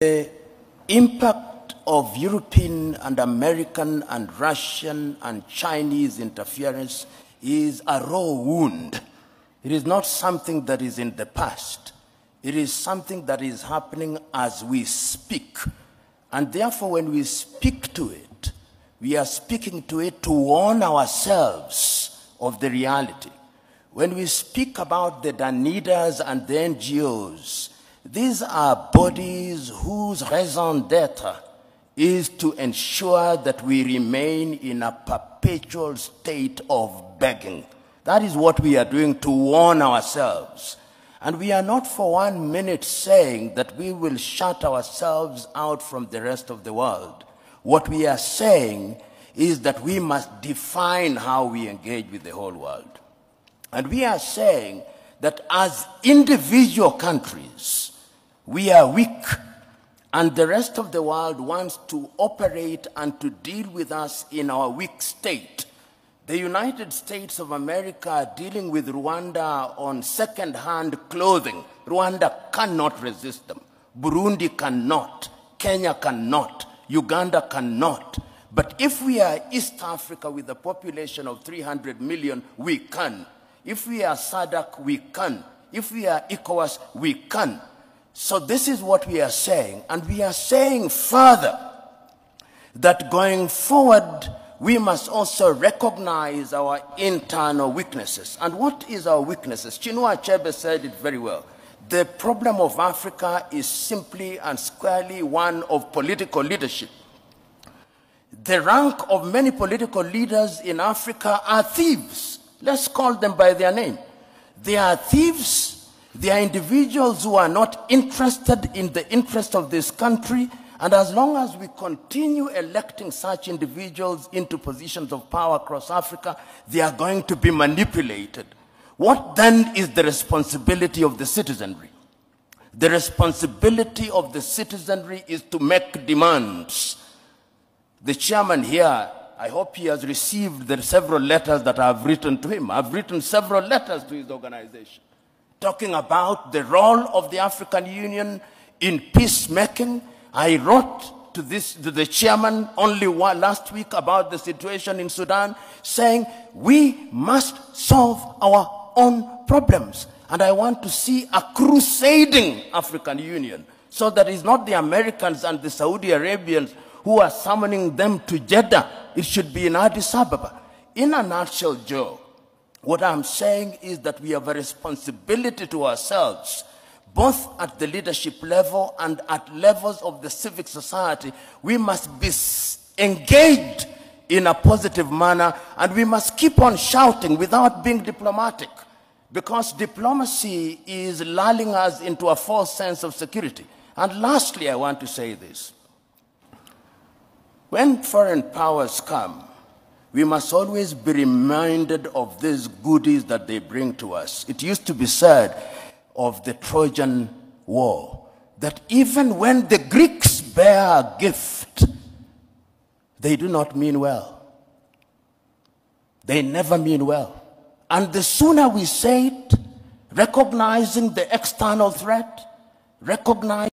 The impact of European and American and Russian and Chinese interference is a raw wound. It is not something that is in the past. It is something that is happening as we speak. And therefore, when we speak to it, we are speaking to it to warn ourselves of the reality. When we speak about the Danidas and the NGOs, these are bodies whose raison d'etre is to ensure that we remain in a perpetual state of begging. That is what we are doing to warn ourselves. And we are not for 1 minute saying that we will shut ourselves out from the rest of the world. What we are saying is that we must define how we engage with the whole world. And we are saying that as individual countries, we are weak, and the rest of the world wants to operate and to deal with us in our weak state. The United States of America are dealing with Rwanda on second-hand clothing. Rwanda cannot resist them. Burundi cannot. Kenya cannot. Uganda cannot. But if we are East Africa with a population of 300 million, we can. If we are SADC, we can. If we are ECOWAS, we can. So this is what we are saying. And we are saying further that going forward, we must also recognize our internal weaknesses. And what is our weaknesses? Chinua Achebe said it very well. The problem of Africa is simply and squarely one of political leadership. The rank of many political leaders in Africa are thieves. Let's call them by their name. They are thieves. They are individuals who are not interested in the interest of this country. And as long as we continue electing such individuals into positions of power across Africa, they are going to be manipulated. What then is the responsibility of the citizenry? The responsibility of the citizenry is to make demands. The chairman here, I hope he has received the several letters that I have written to him. I've written several letters to his organization, talking about the role of the African Union in peacemaking. I wrote to the chairman only last week about the situation in Sudan, saying we must solve our own problems. And I want to see a crusading African Union, so that it's not the Americans and the Saudi Arabians who are summoning them to Jeddah. It should be in Addis Ababa. In a nutshell, Joe, what I'm saying is that we have a responsibility to ourselves, both at the leadership level and at levels of the civic society. We must be engaged in a positive manner, and we must keep on shouting without being diplomatic, because diplomacy is lulling us into a false sense of security. And lastly, I want to say this. When foreign powers come, we must always be reminded of these goodies that they bring to us. It used to be said of the Trojan War that even when the Greeks bear a gift, they do not mean well. They never mean well. And the sooner we say it, recognizing the external threat, recognizing